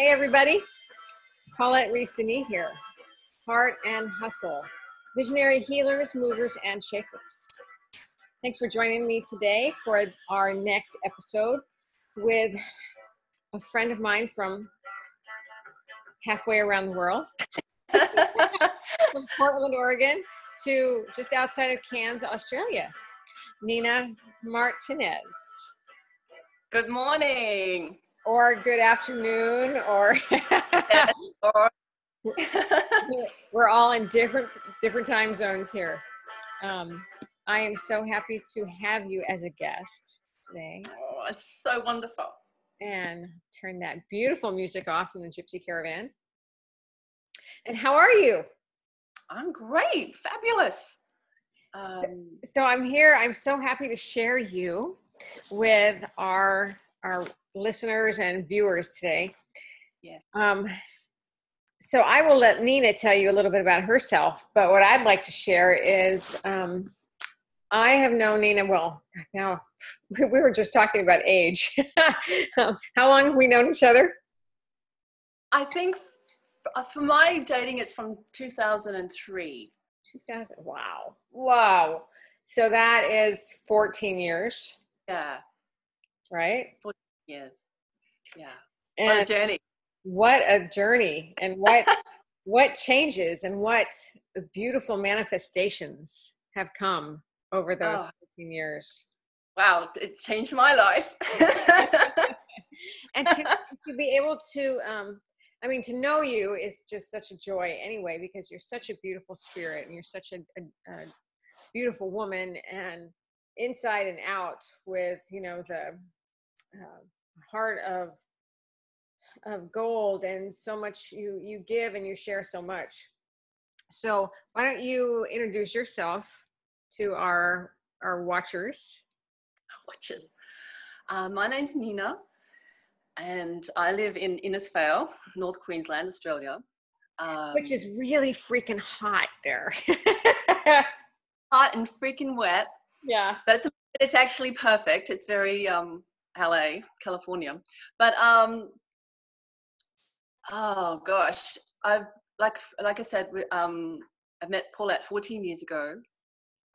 Hey everybody, Paulette Rees-Denis here. Heart and hustle, visionary healers, movers, and shakers. Thanks for joining me today for our next episode with a friend of mine from halfway around the world, from Portland, Oregon, to just outside of Cairns, Australia, Nina Martinez. Good morning. Or good afternoon, or we're all in different time zones here. I am so happy to have you as a guest today. Oh, it's so wonderful. And turn that beautiful music off from the Gypsy Caravan. And how are you? I'm great, fabulous. So I'm here. I'm so happy to share you with our listeners and viewers today. Yes. So I will let Nina tell you a little bit about herself, but what I'd like to share is I have known Nina, well, now we were just talking about age. How long have we known each other? I think for my dating, it's from 2003. 2000, wow. So that is 14 years. Yeah. Right? 14 years. Yeah. And what a journey. What a journey, and what changes and what beautiful manifestations have come over those 14 years. Wow, it changed my life. And to be able to, to know you is just such a joy anyway, because you're such a beautiful spirit and you're such a beautiful woman, and inside and out with, the heart of gold, and so much you give and you share so much. So why don't you introduce yourself to our watchers? My name's Nina, and I live in Innisfail, North Queensland, Australia. Which is really freaking hot there. Hot and freaking wet. Yeah. But it's actually perfect. It's very LA, California. But oh gosh, I've like I said, I met Paulette 14 years ago.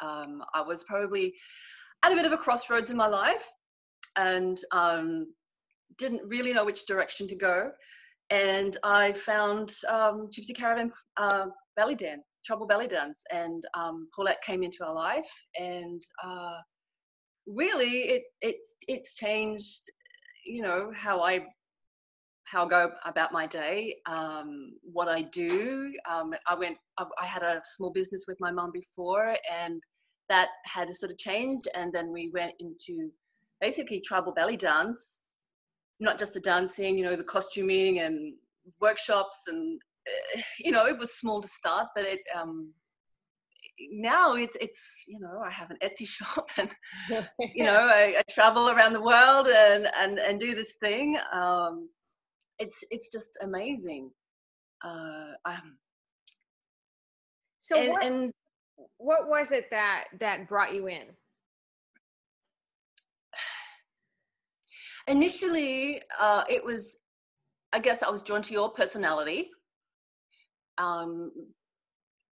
I was probably at a bit of a crossroads in my life, and didn't really know which direction to go. And I found Gypsy Caravan Tribal Bellydance, and Paulette came into our life, and really it's changed, how I go about my day, what I do. I had a small business with my mum before, and that had sort of changed. And then we went into basically tribal belly dance, not just the dancing, the costuming and workshops, and it was small to start, but it now it's I have an Etsy shop, and I travel around the world and do this thing. It's just amazing. So what was it that brought you in? Initially, it was, I guess I was drawn to your personality,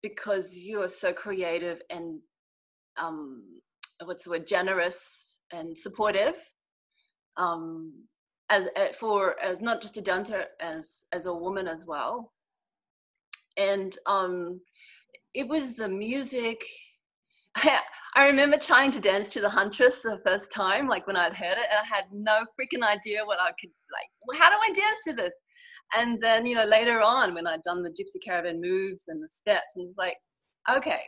because you are so creative and generous and supportive. As not just a dancer, as a woman as well. And it was the music. I remember trying to dance to the Huntress the first time, like when I'd heard it, and I had no freaking idea what I could, how do I dance to this? And then, later on when I'd done the Gypsy Caravan moves and the steps, and it was like, okay,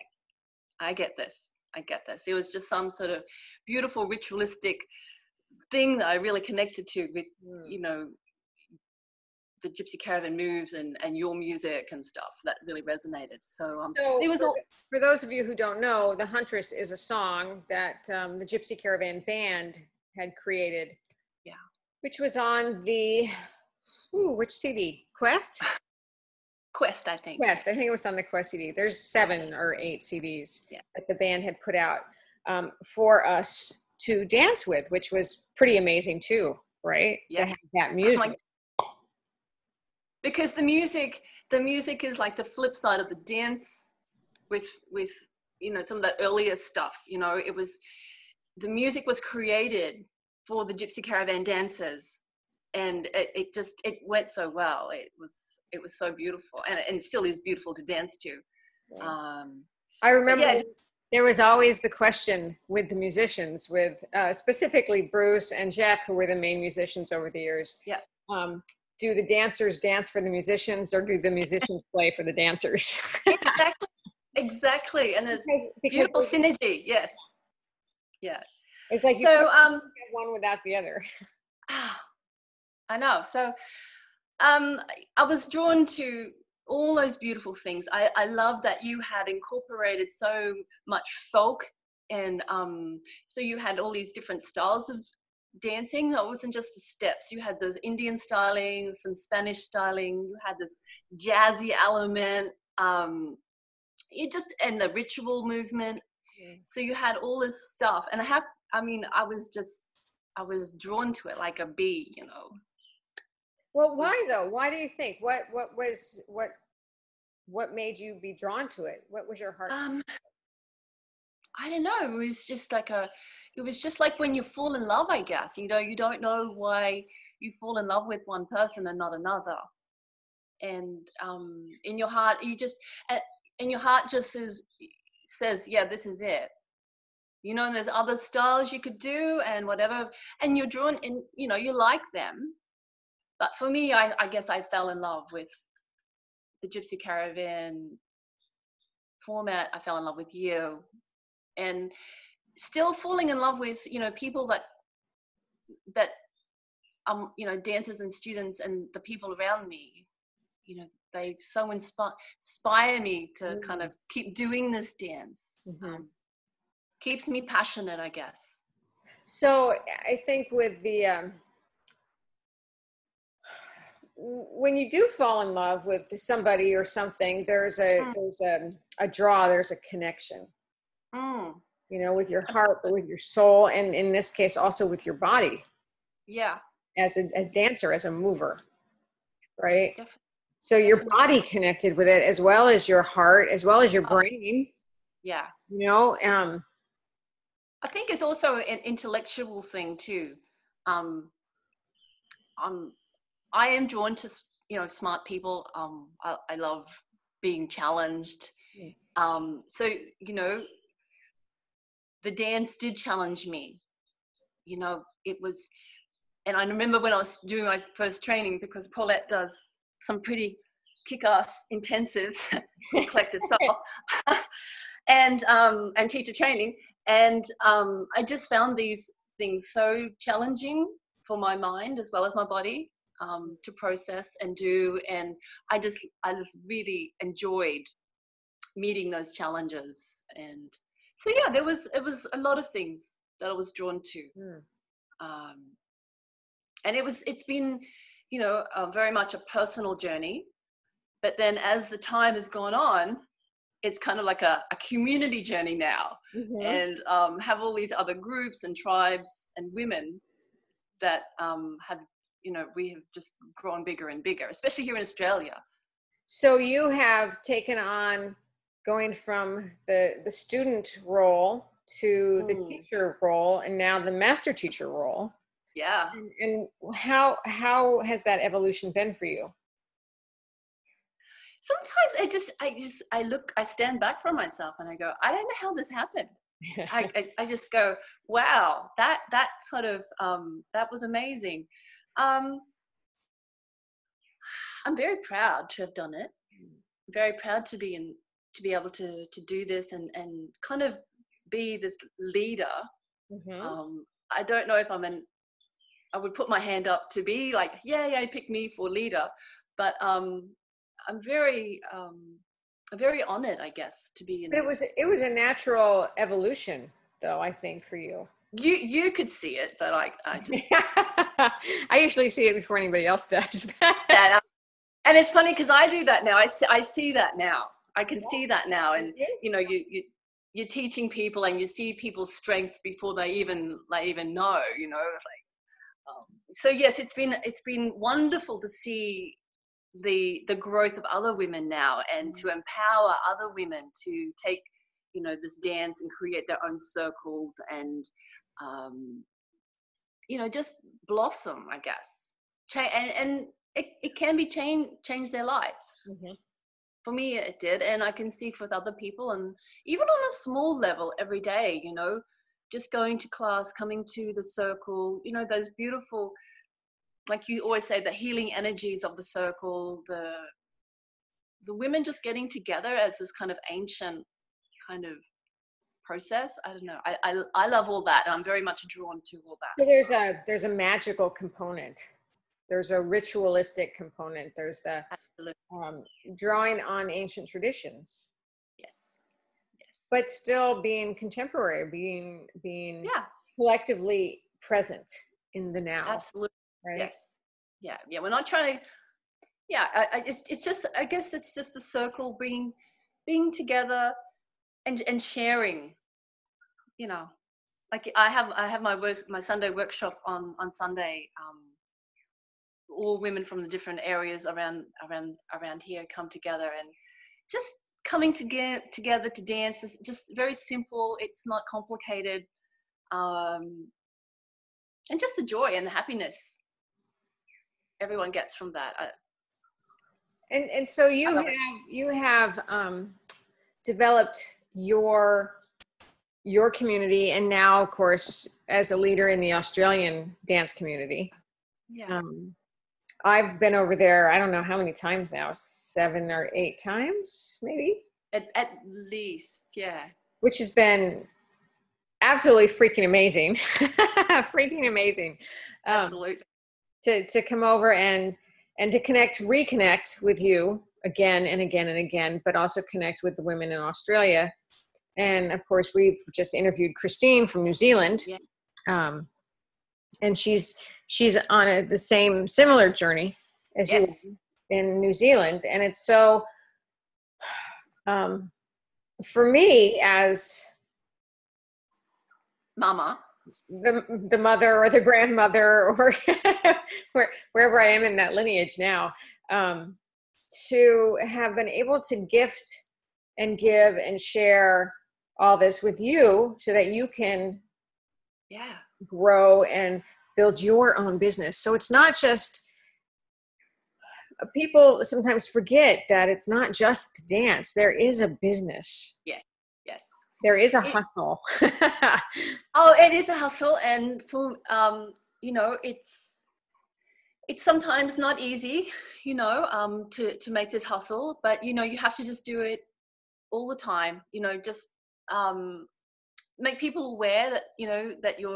I get this. It was just some sort of beautiful ritualistic thing that I really connected to with, the Gypsy Caravan moves and your music and stuff that really resonated. So it was for those of you who don't know, the Huntress is a song that the Gypsy Caravan band had created. Yeah. Which was on the, which CD? Quest, I think. Quest. I think it was on the Quest CD. There's 7 or 8 CDs that the band had put out for us to dance with, which was pretty amazing too, right? Yeah. To have that music. because the music is like the flip side of the dance with you know, some of that earlier stuff. You know, it was, the music was created for the Gypsy Caravan dancers, and it went so well. It was so beautiful, and it still is beautiful to dance to. I remember yeah, there was always the question with the musicians, with specifically Bruce and Jeff, who were the main musicians over the years. Yeah. Do the dancers dance for the musicians, or do the musicians play for the dancers? Exactly. And there's beautiful synergy. Yes. Yeah. It's like, so, you can't have one without the other. I know. So, I was drawn to all those beautiful things. I love that you had incorporated so much folk, and so you had all these different styles of dancing. It wasn't just the steps. You had this Indian styling, some Spanish styling. You had this jazzy element. And the ritual movement. So you had all this stuff, and I was drawn to it like a bee, you know. Well, why though? Why do you think? What made you be drawn to it? What was your heart? I don't know. It was just like when you fall in love, I guess. You know, you don't know why you fall in love with one person and not another. And in your heart, just says, yeah, this is it. You know, and there's other styles you could do and whatever, and you're drawn in, you know, you like them. But for me, I guess I fell in love with the Gypsy Caravan format. I fell in love with you, and still falling in love with, you know, people that you know, dancers and students and the people around me. You know, they so inspire me to kind of keep doing this dance. Keeps me passionate, I guess. So I think with the when you do fall in love with somebody or something, there's a draw, there's a connection. You know, with your heart, with your soul, and in this case also with your body. Yeah. As a dancer, as a mover, right? Definitely. So your body connected with it, as well as your heart, as well as your brain. Yeah. You know, I think it's also an intellectual thing too. I am drawn to, you know, smart people. I love being challenged. So, you know, the dance did challenge me. You know, it was, and I remember when I was doing my first training, because Paulette does some pretty kick-ass intensives called Collective Soul, and teacher training. And I just found these things so challenging for my mind as well as my body to process and do. And I just really enjoyed meeting those challenges. And so, yeah, it was a lot of things that I was drawn to. And it's been, you know, very much a personal journey. But then as the time has gone on, it's kind of like a community journey now. And have all these other groups and tribes and women that have, you know, we have just grown bigger and bigger, especially here in Australia. So you have taken on going from the student role to the teacher role, and now the master teacher role. Yeah. And how has that evolution been for you? Sometimes I stand back from myself and I go, I don't know how this happened. I just go, wow, that sort of, that was amazing. I'm very proud to have done it. I'm very proud to be able to do this and kind of be this leader. I don't know if I would put my hand up to be like, yeah, pick me for leader. But I'm very honored, I guess, to be in. But it was a natural evolution, though, I think, for you. You could see it, but I just I usually see it before anybody else does. And it's funny because I do that now. I see that now. I can see that now, and you know, you're teaching people, and you see people's strengths before they even know. You know, like so. Yes, it's been wonderful to see the growth of other women now, and to empower other women to take, you know, this dance and create their own circles, and you know, just blossom, I guess. And it can be change their lives. Mm-hmm. For me, it did, and I can see with other people, and even on a small level every day, you know, just going to class, coming to the circle, you know, those beautiful, like you always say, the healing energies of the circle, the women just getting together as this kind of ancient kind of process. I don't know. I love all that. I'm very much drawn to all that. So there's a magical component. There's a ritualistic component. There's the drawing on ancient traditions. Yes. But still being contemporary, being collectively present in the now. Absolutely. Right. Yes. Yeah. We're not trying to. Yeah. It's just. I guess it's just the circle being together and sharing. You know, like I have my Sunday workshop on Sunday. All women from the different areas around here come together, and just coming together to dance is just very simple. It's not complicated, and just the joy and the happiness everyone gets from that. And so you have developed your community, and now, of course, as a leader in the Australian dance community. Yeah. I've been over there, I don't know how many times now, 7 or 8 times, maybe. At least, yeah. Which has been absolutely freaking amazing. Freaking amazing. Absolutely. To come over and to reconnect with you again and again and again, but also connect with the women in Australia. And of course, we've just interviewed Christine from New Zealand. Yeah. And she's on the similar journey as you in New Zealand. And it's so, for me as Mama, the mother or the grandmother or wherever I am in that lineage now, to have been able to gift and give and share all this with you so that you can grow and build your own business. So it's not just, people sometimes forget that it's not just the dance. There is a business. Yes. There is a hustle. Oh, it is a hustle. And for, you know, it's sometimes not easy, you know, to make this hustle, but, you know, you have to just do it all the time, you know, just make people aware that, you know, that you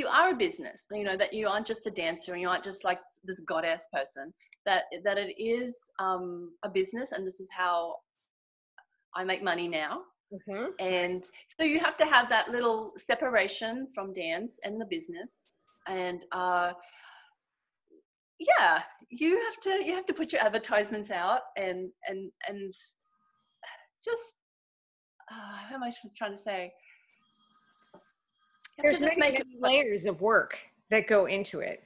are a business, you know, that you aren't just a dancer and you aren't just like this goddess person, that it is a business, and this is how I make money now. Mm-hmm. And so you have to have that little separation from dance and the business. And you have to put your advertisements out and just how am I trying to say? There's many layers of work that go into it.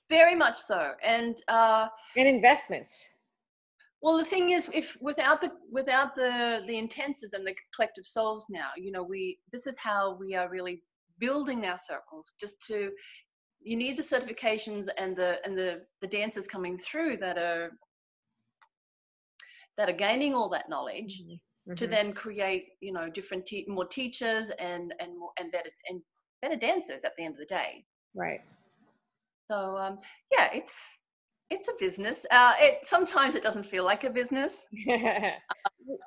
Very much so. And investments. Well, the thing is, if without the intensives and the collective souls now, you know, this is how we are really building our circles. You need the certifications and the dancers coming through that are gaining all that knowledge, mm-hmm. to then create, you know, different more teachers and better dancers at the end of the day. Right. So it's a business. Sometimes it doesn't feel like a business.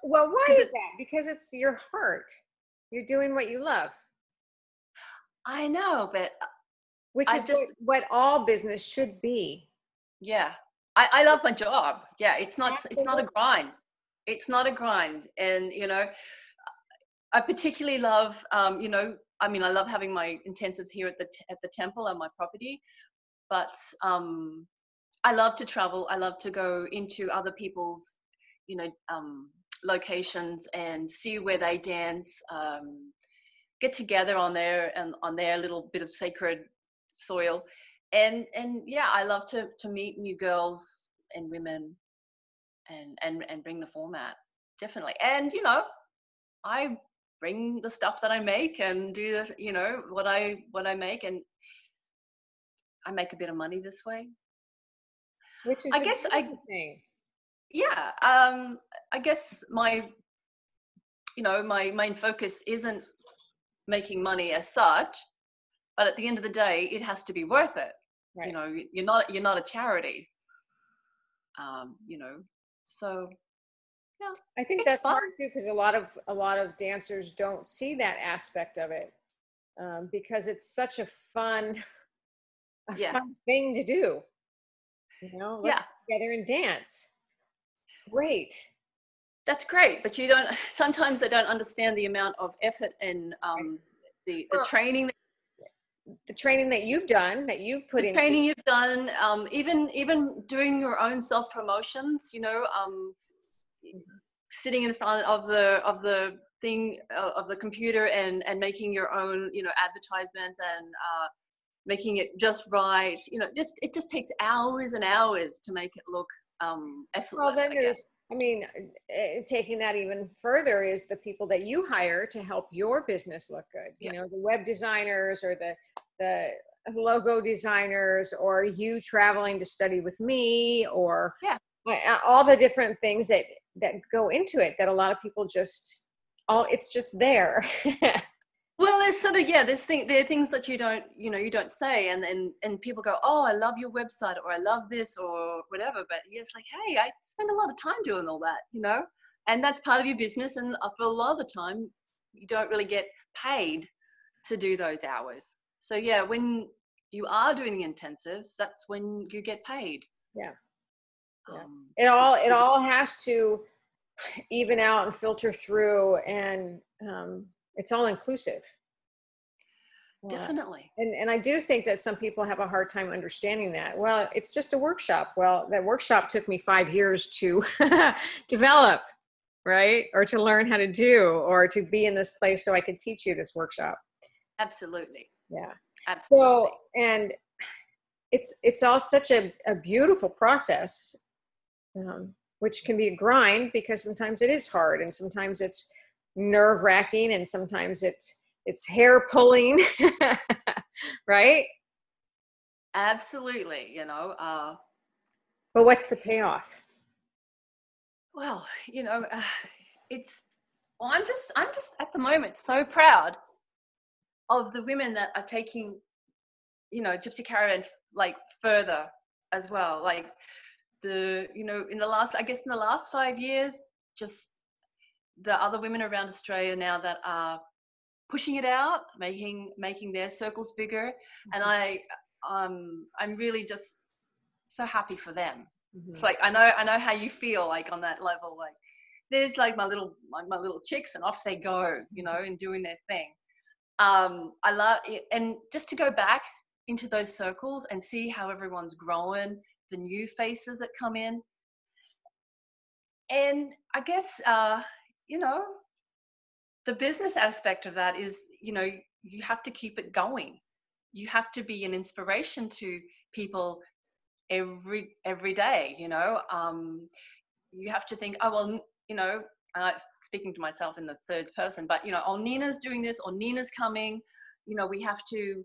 Well, why is that? Because it's your heart. You're doing what you love. I know, but which is what all business should be. Yeah, I love my job. Yeah, it's not a grind. It's not a grind, and you know, I particularly love you know, I mean, I love having my intensives here at the temple on my property, but I love to travel. I love to go into other people's, you know, locations and see where they dance, get together on their little bit of sacred soil and yeah, I love to meet new girls and women and bring the format, definitely. And I bring the stuff that I make and do what I make, and I make a bit of money this way. Which is I a guess beautiful thing. yeah, I guess my main focus isn't making money as such, but at the end of the day, it has to be worth it. Right. You're not a charity. So yeah, I think it's that's fun. hard too, because a lot of dancers don't see that aspect of it, because it's such a fun Yeah, thing to do. Let's yeah, get together and dance. Great. that's great. But sometimes they don't understand the amount of effort and the Well, training. the training that you've done, that you've put The into. training you've done, even doing your own self promotions, sitting in front of the thing of the computer and making your own advertisements and making it just right. It just takes hours and hours to make it look Well, effortless, then I guess. there's, I mean, taking that even further is the people that you hire to help your business look good. Yeah, The web designers or the logo designers, or you traveling to study with me, or yeah. all the different things that go into it, that a lot of people it's just there. Well, there's sort of, yeah, there are things that you don't say, and people go, oh, I love your website, or I love this, or whatever. But it's like, hey, I spend a lot of time doing all that, and that's part of your business. And for a lot of the time, you don't really get paid to do those hours. So yeah, when you are doing the intensives, that's when you get paid. Yeah. Yeah. Um, It all has to even out and filter through, and it's all inclusive. Definitely. And I do think that some people have a hard time understanding that. Well, it's just a workshop. Well, that workshop took me 5 years to develop, right? Or to learn how to do, or to be in this place so I could teach you this workshop. Absolutely. Yeah. Absolutely. So, and it's all such a beautiful process, which can be a grind, because sometimes it is hard, and sometimes it's nerve wracking, and sometimes it's hair pulling, right? Absolutely. But what's the payoff? Well, it's, well, I'm just at the moment so proud of the women that are taking, Gypsy Caravan like further as well. Like in the last 5 years, just the other women around Australia now that are pushing it out, making their circles bigger. And I'm really just so happy for them. Mm-hmm. It's like, I know how you feel, like on that level. Like there's like my little chicks, and off they go, and doing their thing. I love it. And just to go back into those circles and see how everyone's growing, the new faces that come in. And I guess, the business aspect of that is, you have to keep it going. You have to be an inspiration to people every day. You have to think, oh, well, speaking to myself in the third person, but oh, Nina's doing this, or Nina's coming. We have to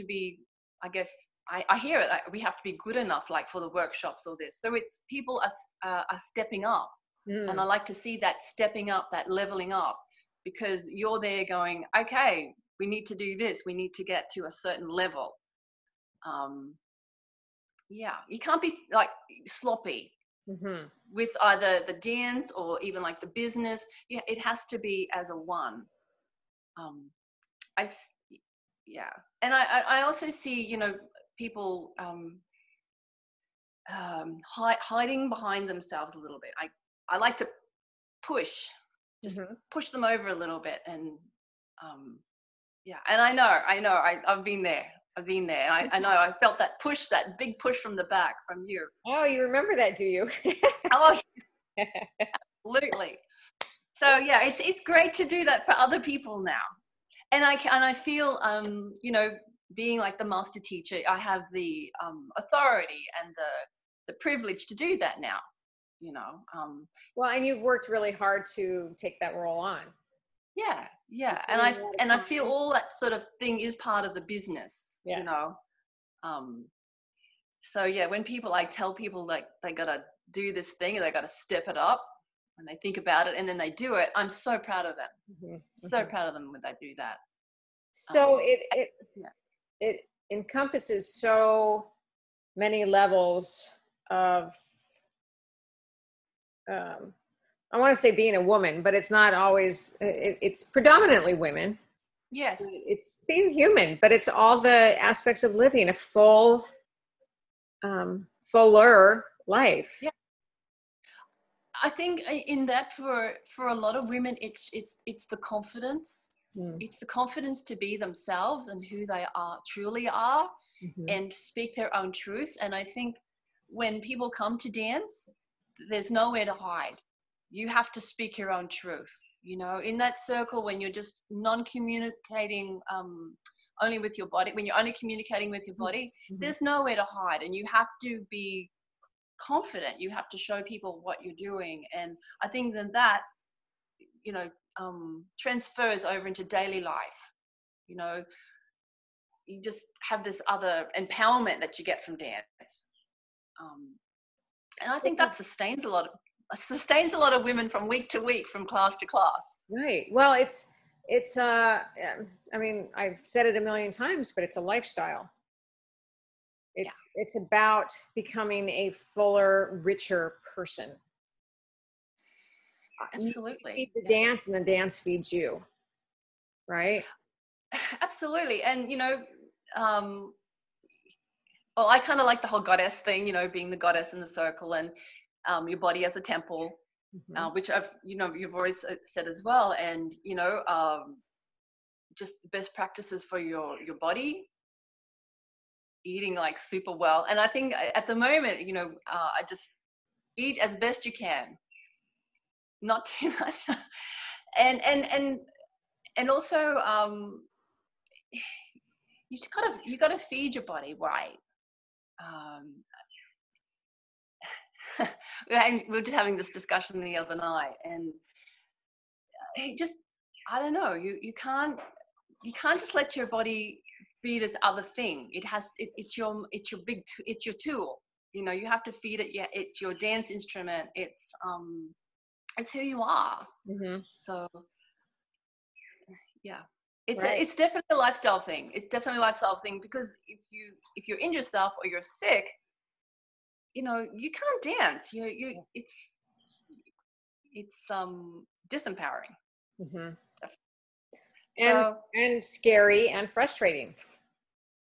be, I guess, I hear it, like we have to be good enough, like for the workshops or this. So it's people are stepping up, and I like to see that stepping up, that leveling up, because you're there going, okay, we need to do this, we need to get to a certain level. Yeah, you can't be like sloppy. Mm-hmm. With either the dance or even like the business. Yeah, it has to be as a one. Yeah, and I also see people hiding behind themselves a little bit. I like to push push them over a little bit, and yeah, and I know I've been there. And I know I felt that push, that big push from the back from you. Oh, you remember that, do you? Oh, absolutely. So yeah, it's great to do that for other people now, and I feel being like the master teacher, I have the authority and the privilege to do that now, you know. Well, and you've worked really hard to take that role on. Yeah, and I feel all that sort of thing is part of the business, yes. You know. So yeah, when people, I tell people like they gotta do this thing and they gotta step it up, and they think about it and then they do it, I'm so proud of them. Mm-hmm. So proud of them when they do that. So it encompasses so many levels of I want to say being a woman, but it's not always, it's predominantly women. Yes. It's being human, but it's all the aspects of living a fuller life. Yeah. I think in that for a lot of women, it's the confidence. It's the confidence to be themselves and who they truly are, and speak their own truth. And I think when people come to dance, there's nowhere to hide. You have to speak your own truth. You know, in that circle, when you're just non-communicating only with your body, when you're only communicating with your body, there's nowhere to hide, and you have to be confident. You have to show people what you're doing. And I think then that, you know, transfers over into daily life. You know, you just have this other empowerment that you get from dance. And I think that sustains a lot of women from week to week, from class to class. Right. Well, it's I mean, I've said it a million times, but it's a lifestyle. It's about becoming a fuller, richer person. Absolutely. You feed the dance, and the dance feeds you. Right? Absolutely. And, you know, well, I kind of like the whole goddess thing, you know, being the goddess in the circle, and your body as a temple, which you've always said as well. And, you know, just the best practices for your body, eating like super well. And I think at the moment, you know, I just eat as best you can, not too much. and also, you gotta feed your body right. We were just having this discussion the other night, and I don't know, you can't just let your body be this other thing. It's your tool. You know, you have to feed it. Yeah, it's your dance instrument. It's who you are. So yeah. It's definitely a lifestyle thing. It's definitely a lifestyle thing, because if you're in yourself or you're sick, you know, you can't dance. It's disempowering. And scary and frustrating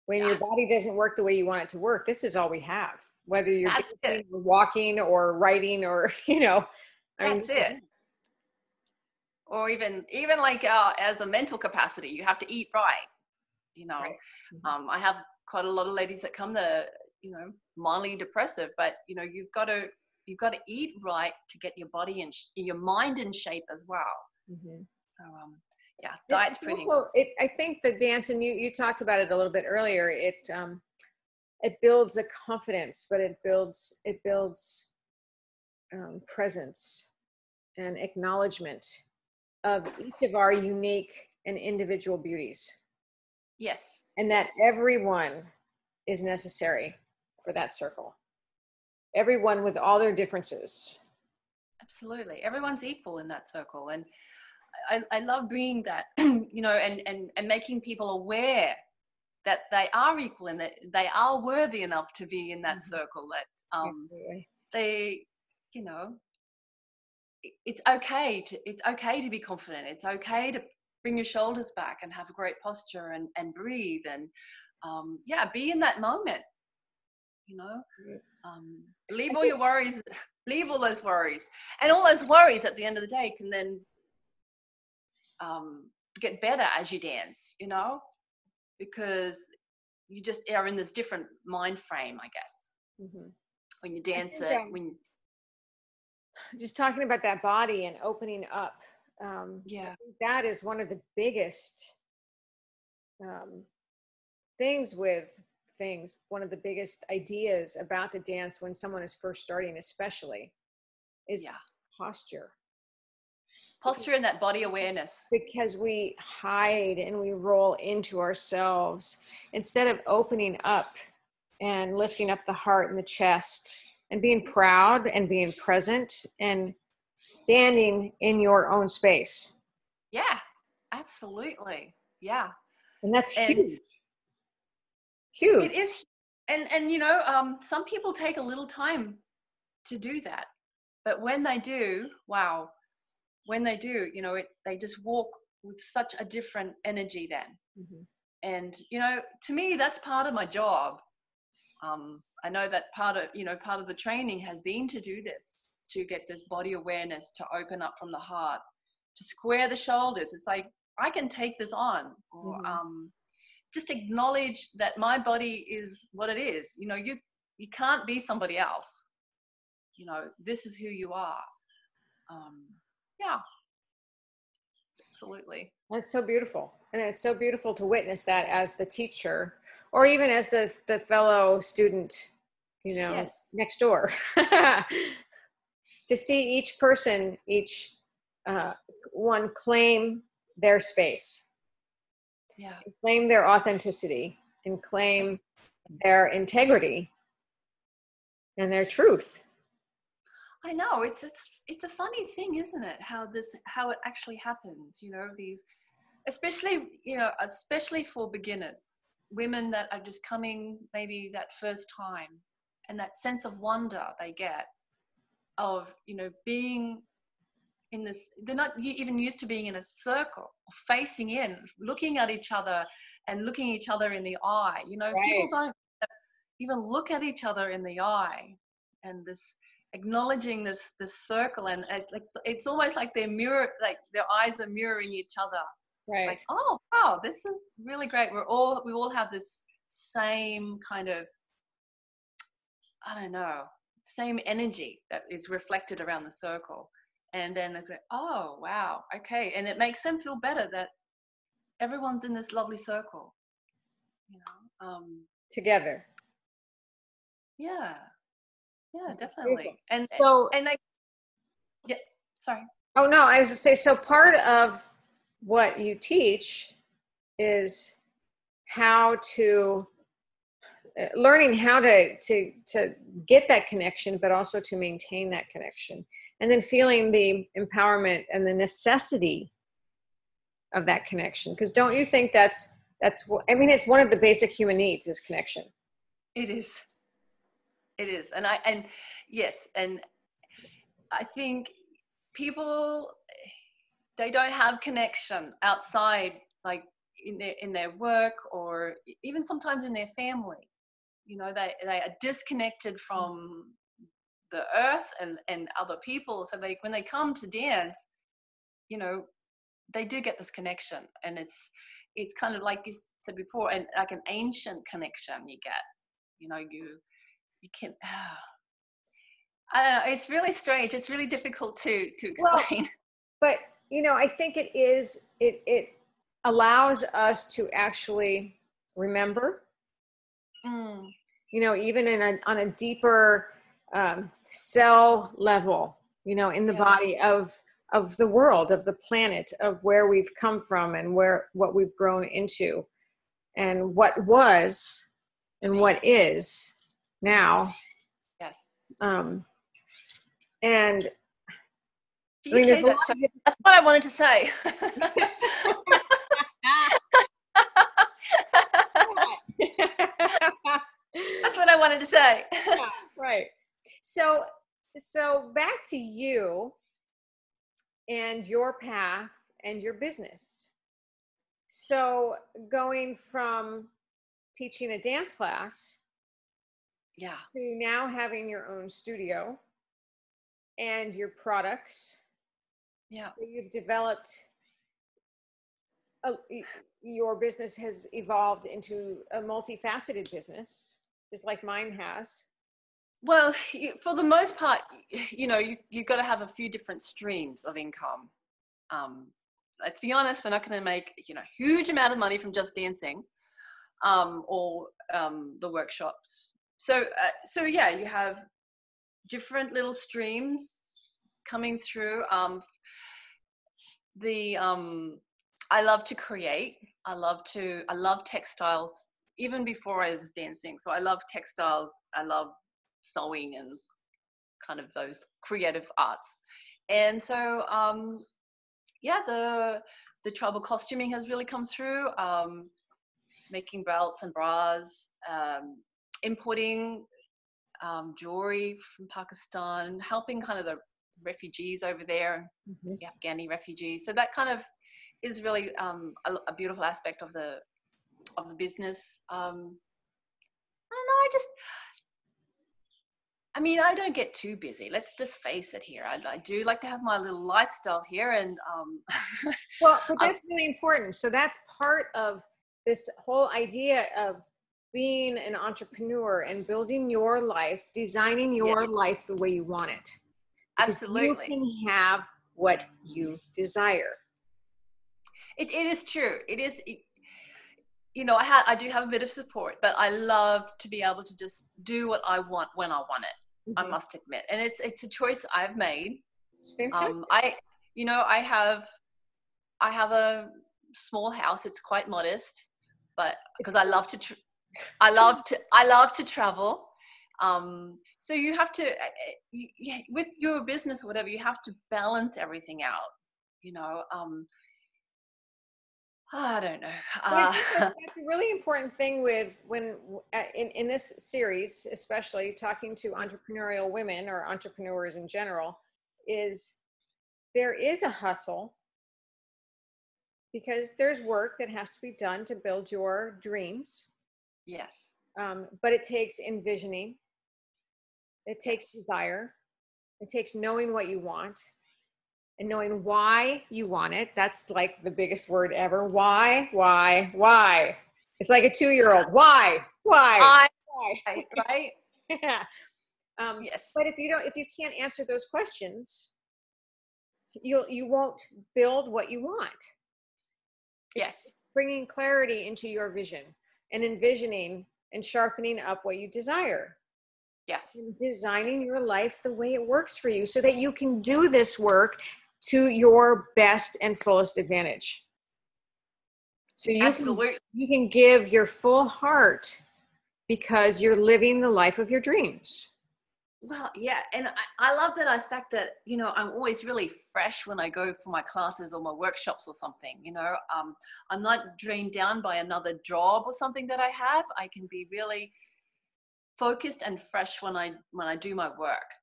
when your body doesn't work the way you want it to work. This is all we have, whether you're dancing or walking or writing or, you know, that's it. Or even like as a mental capacity, you have to eat right. You know, I have quite a lot of ladies that come that, you know, mildly depressive, but you know, you've got to eat right to get your body and your mind in shape as well. So yeah, diet's pretty. Also, I think the dance, and you talked about it a little bit earlier. It builds a confidence, but it builds presence and acknowledgement of each of our unique and individual beauties. Yes. And that everyone is necessary for that circle. Everyone with all their differences. Absolutely. Everyone's equal in that circle. And I love bringing that, you know, and making people aware that they are equal and that they are worthy enough to be in that circle. That they, you know, it's okay to be confident. It's okay to bring your shoulders back and have a great posture and breathe and be in that moment. You know, leave all your worries, leave all those worries, and all those worries at the end of the day can then get better as you dance. You know, because you just are in this different mind frame, I guess, when you dance it. When just talking about that body and opening up, I think that is one of the biggest things with things, one of the biggest ideas about the dance when someone is first starting, especially, is posture. Posture and that body awareness. Because we hide and we roll into ourselves instead of opening up and lifting up the heart and the chest and being proud and being present and standing in your own space. Yeah, absolutely. Yeah. And that's huge. Huge. It is. And you know, some people take a little time to do that. But when they do, wow, when they do, you know, they just walk with such a different energy then. Mm-hmm. And, you know, to me, that's part of my job. I know that part of the training has been to do this, to get this body awareness, to open up from the heart, to square the shoulders. It's like, I can take this on, or just acknowledge that my body is what it is. You know, you can't be somebody else. You know, this is who you are. Yeah, absolutely. That's so beautiful. And it's so beautiful to witness that as the teacher, or even as the fellow student, you know, next door. To see each person, each one claim their space. Yeah. Claim their authenticity and claim their integrity and their truth. I know it's a funny thing, isn't it? How it actually happens, you know, these, especially for beginners, women that are just coming maybe that first time, and that sense of wonder they get of, you know, being in this, they're not even used to being in a circle, facing in, looking at each other and looking each other in the eye. You know, people don't even look at each other in the eye, and this acknowledging this circle, and it's almost like their eyes are mirroring each other. Right. Like, oh wow, this is really great. We all have this same kind of, I don't know, same energy that is reflected around the circle. And then it's like, oh wow, okay. And it makes them feel better that everyone's in this lovely circle, you know, together. Yeah. Yeah, definitely. And sorry. Oh no, I was just say, so part of what you teach is how to learning how to get that connection, but also to maintain that connection, and then feeling the empowerment and the necessity of that connection. Because don't you think that's I mean, it's one of the basic human needs is connection. It is. And yes, and I think people, they don't have connection outside, like in their work, or even sometimes in their family. You know, they are disconnected from the earth and other people. So when they come to dance, you know, they do get this connection, and it's kind of like you said before, and like an ancient connection you get. You know, you can. I don't know. It's really strange. It's really difficult to explain. Well, but you know, I think it is. It allows us to actually remember. You know, even on a deeper cell level. You know, in the body of the world, of the planet, of where we've come from, and what we've grown into, and what was, and what is now. Yes. And I mean, say that, so that's what I wanted to say. That's what I wanted to say. Yeah, right. So back to you and your path and your business. So going from teaching a dance class to now having your own studio and your products. Yeah. So you've developed, your business has evolved into a multifaceted business, just like mine has. Well, for the most part, you know, you've got to have a few different streams of income. Let's be honest, we're not going to make, you know, a huge amount of money from just dancing. or the workshops. So yeah, you have different little streams coming through. I love to create. I love textiles even before I was dancing. So I love textiles. I love sewing and kind of those creative arts. And so yeah, the tribal costuming has really come through. Making belts and bras, importing jewelry from Pakistan, helping kind of the refugees over there, the Afghani refugees. So that kind of is really a beautiful aspect of the business. I don't know. I mean, I don't get too busy. Let's just face it here. I do like to have my little lifestyle here, and well, but that's really important. So that's part of this whole idea of being an entrepreneur and building your life, designing your life the way you want it. Because absolutely, you can have what you desire. It is true. It is. You know, I do have a bit of support, but I love to be able to just do what I want when I want it. I must admit, and it's a choice I've made. It's fantastic. I have a small house. It's quite modest, but because I love to travel. So you have to, with your business or whatever, you have to balance everything out. You know, I don't know. That's a really important thing with in this series, especially talking to entrepreneurial women or entrepreneurs in general, is there is a hustle because there's work that has to be done to build your dreams. Yes. But it takes envisioning. It takes desire. It takes knowing what you want. And knowing why you want it. That's like the biggest word ever. Why? It's like a 2-year-old. Why? Right? Yeah. Yes. But if you can't answer those questions, you won't build what you want. Yes. Bringing clarity into your vision and envisioning and sharpening up what you desire. Yes. And designing your life the way it works for you so that you can do this work to your best and fullest advantage. So you can give your full heart because you're living the life of your dreams. Well, yeah, and I love that fact that, you know, I'm always really fresh when I go for my classes or my workshops or something, you know. I'm not drained down by another job or something that I have. I can be really focused and fresh when I do my work.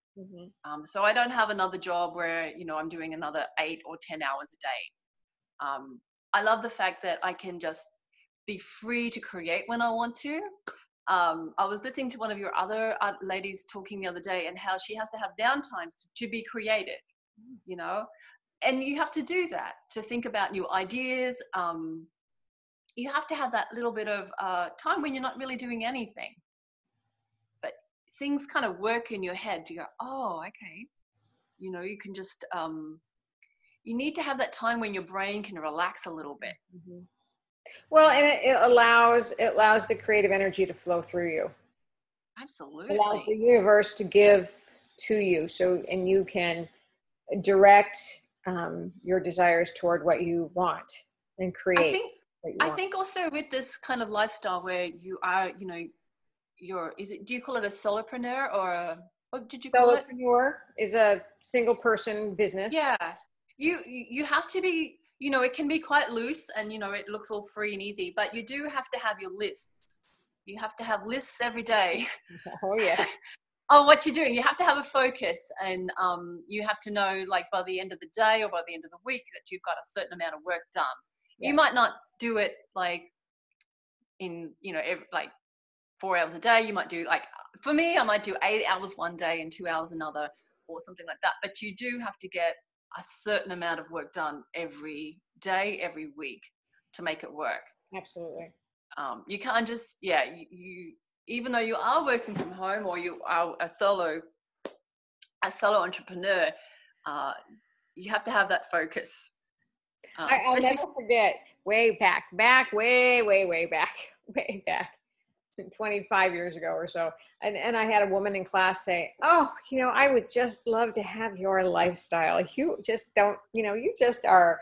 So I don't have another job where, you know, I'm doing another 8 or 10 hours a day. I love the fact that I can just be free to create when I want to. I was listening to one of your other ladies talking the other day, and how she has to have downtimes to be creative, you know, and you have to do that to think about new ideas. You have to have that little bit of time when you're not really doing anything. Things kind of work in your head. You go, oh, okay. You know, you can just, you need to have that time when your brain can relax a little bit. Well, and it allows the creative energy to flow through you. Absolutely. It allows the universe to give to you. And you can direct your desires toward what you want and create. I think also with this kind of lifestyle where you are, you know, do you call it a solopreneur or what did you call it? Solopreneur is a single person business. Yeah. You have to be, you know, it can be quite loose and, you know, it looks all free and easy, but you do have to have your lists. You have to have lists every day. Oh yeah. Oh, what you're doing. You have to have a focus, and you have to know, like, by the end of the day or by the end of the week that you've got a certain amount of work done. Yeah. You might not do it like in, you know, 4 hours a day. You might do, like, for me, I might do 8 hours one day and 2 hours another or something like that. But you do have to get a certain amount of work done every day, every week to make it work. Absolutely. You can't just, you even though you are working from home or you are a solo entrepreneur, you have to have that focus. I'll never forget way back, way back. way back 25 years ago or so. And I had a woman in class say, oh, I would just love to have your lifestyle. You just don't, you just are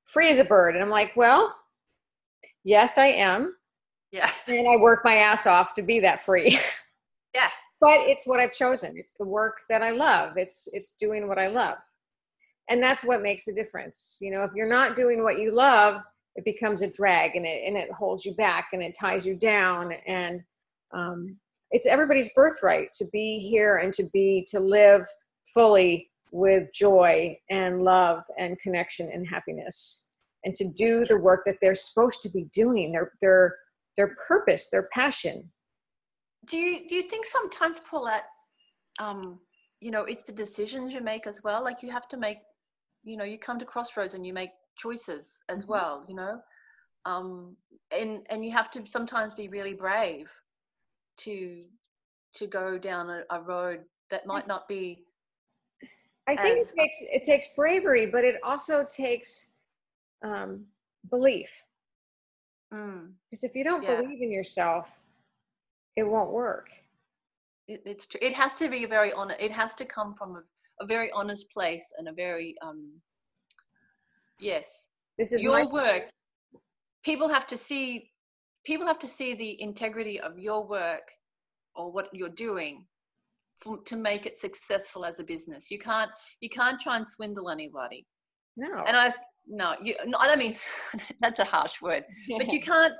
free as a bird. And I'm like, well, yes, I am. Yeah. And I work my ass off to be that free. Yeah. But it's what I've chosen. It's the work that I love. It's doing what I love. And that's what makes the difference. If you're not doing what you love, it becomes a drag, and it holds you back, and it ties you down. And it's everybody's birthright to be here and to live fully with joy and love and connection and happiness, and to do the work that they're supposed to be doing, their purpose, their passion. Do you think sometimes, Paulette, it's the decisions you make as well? Like you have to make, you come to crossroads and you make choices as well, and you have to sometimes be really brave to go down a road that might not be. I think it takes bravery, but it also takes belief. Because if you don't believe in yourself, it won't work. It's true. It has to be it has to come from a very honest place, and a very yes. This is your work. People have to see the integrity of your work or what you're doing to make it successful as a business. You can't try and swindle anybody. No. And I don't mean that's a harsh word, but you can't.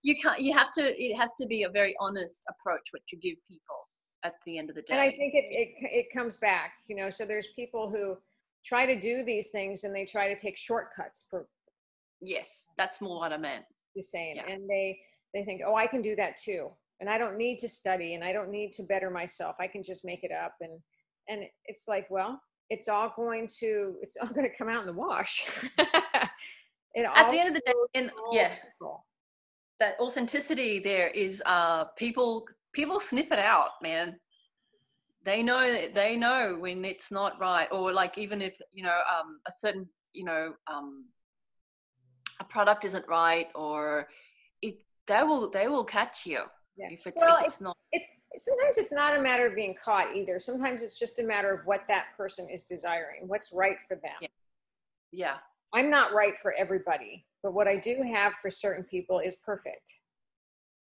It has to be a very honest approach what you give people at the end of the day. And I think it comes back, so there's people who try to do these things and they try to take shortcuts. Yes, that's more what I meant. You're saying, yeah. And they think, oh, I can do that too, and I don't need to study, and I don't need to better myself. I can just make it up, and it's like, well, it's all going to come out in the wash. At the end of the day, that authenticity there is people sniff it out, man. They know when it's not right, or like even if a certain a product isn't right, or they will catch you. Yeah. If it's not. It's sometimes it's not a matter of being caught either. Sometimes it's just a matter of what that person is desiring, what's right for them. Yeah. I'm not right for everybody, but what I do have for certain people is perfect.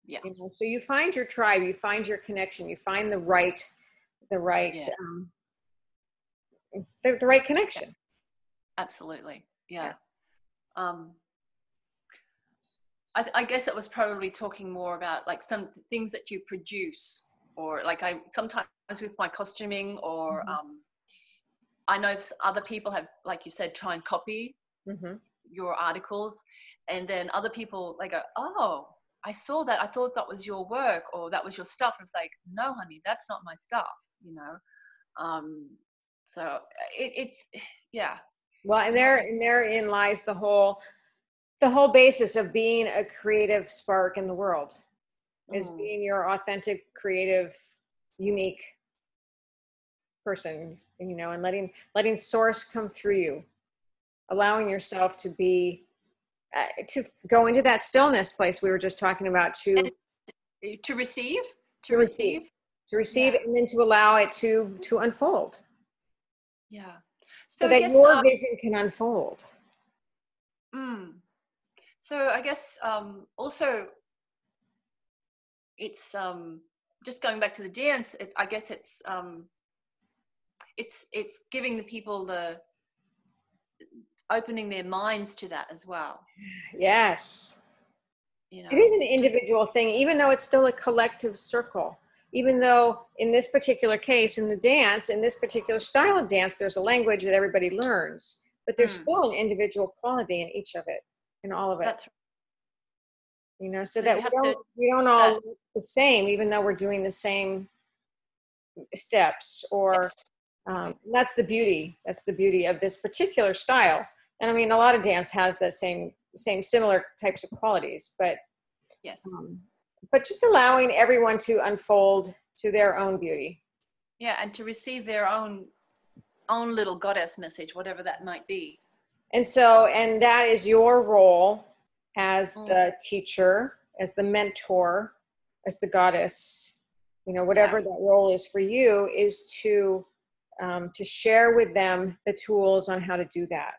Yeah. So you find your tribe, you find your connection, you find the right connection. Yeah. Absolutely. Yeah. I guess it was probably talking more about like some things that you produce, or like I sometimes with my costuming, or I know other people have, like you said, try and copy your articles, and then other people they go, oh, I saw that, I thought that was your work, or that was your stuff. And it's like, no, honey, that's not my stuff, so it's yeah. Well, and therein lies the whole basis of being a creative spark in the world, is being your authentic, creative, unique person, and letting source come through you, allowing yourself to be, to go into that stillness place we were just talking about, to receive, and then to allow it to unfold. Yeah. So that your vision can unfold. So I guess also it's just going back to the dance. I guess it's giving the people opening their minds to that as well. Yes. It is an individual thing, even though it's still a collective circle. Even though in this particular case, in the dance, in this particular style of dance, there's a language that everybody learns, but there's still an individual quality in each of it, in all of it. That's right. So that we don't all look the same, even though we're doing the same steps, or that's the beauty. That's the beauty of this particular style. And I mean, a lot of dance has the same similar types of qualities, but yes. But just allowing everyone to unfold to their own beauty. Yeah, and to receive their own little goddess message, whatever that might be. And that is your role as the teacher, as the mentor, as the goddess, you know, whatever that role is for you, is to share with them the tools on how to do that,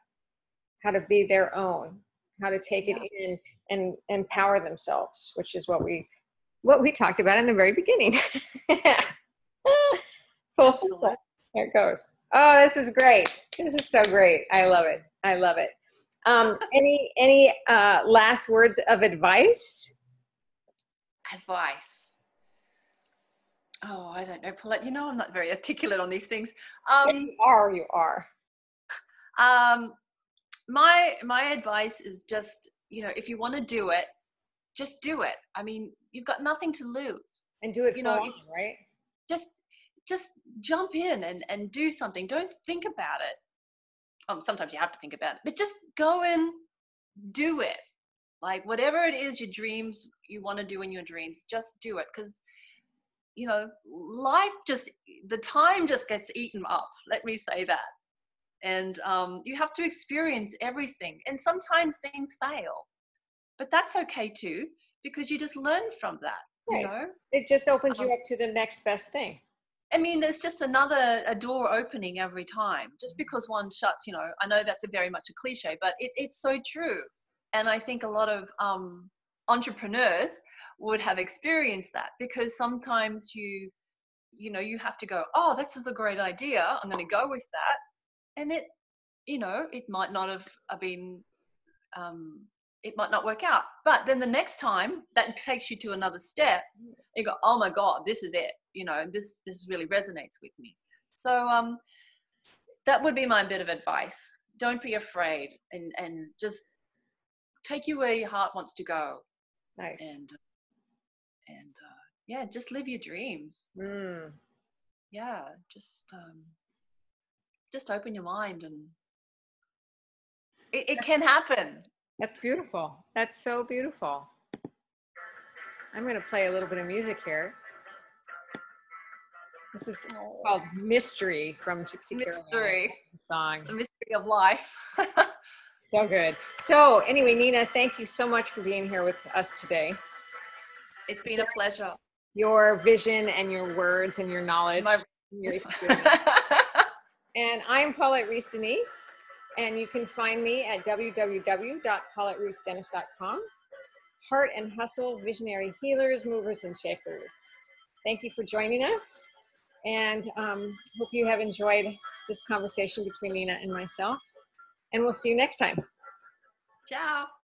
how to be their own, how to take it in and empower themselves, which is what we talked about in the very beginning. Full circle. There it goes. Oh, this is great. This is so great. I love it. I love it. Any last words of advice? Advice. Oh, I don't know, Paulette. You know, I'm not very articulate on these things. You are. My advice is just, you know, if you want to do it, just do it. I mean, you've got nothing to lose. And do it full on, right? Just jump in and do something. Don't think about it. Sometimes you have to think about it, but just go and do it. Like whatever it is, your dreams, you want to do in your dreams, just do it. Because, you know, the time just gets eaten up. Let me say that. And you have to experience everything. And sometimes things fail, but that's okay too, because you just learn from that. Right. You know, it just opens you up to the next best thing. I mean, there's just a door opening every time. Just because one shuts, you know, I know that's very much a cliche, but it's so true. And I think a lot of entrepreneurs would have experienced that, because sometimes you have to go, oh, this is a great idea, I'm going to go with that. And it might not have been, it might not work out. But then the next time that takes you to another step, you go, oh my God, this is it. You know, this really resonates with me. So that would be my bit of advice. Don't be afraid, and just take you where your heart wants to go. Nice. And yeah, just live your dreams. Yeah, just open your mind, and it can happen. That's beautiful. That's so beautiful. I'm going to play a little bit of music here. This is called Mystery from Gypsy Mystery. Song. The mystery of life. So good. So anyway, Nina, thank you so much for being here with us today. It's been a pleasure. Your vision and your words and your knowledge. And I'm Paulette Rees-Denis, and you can find me at www.paulettereesdenis.com. Heart and Hustle, Visionary Healers, Movers, and Shakers. Thank you for joining us, and hope you have enjoyed this conversation between Nina and myself, and we'll see you next time. Ciao.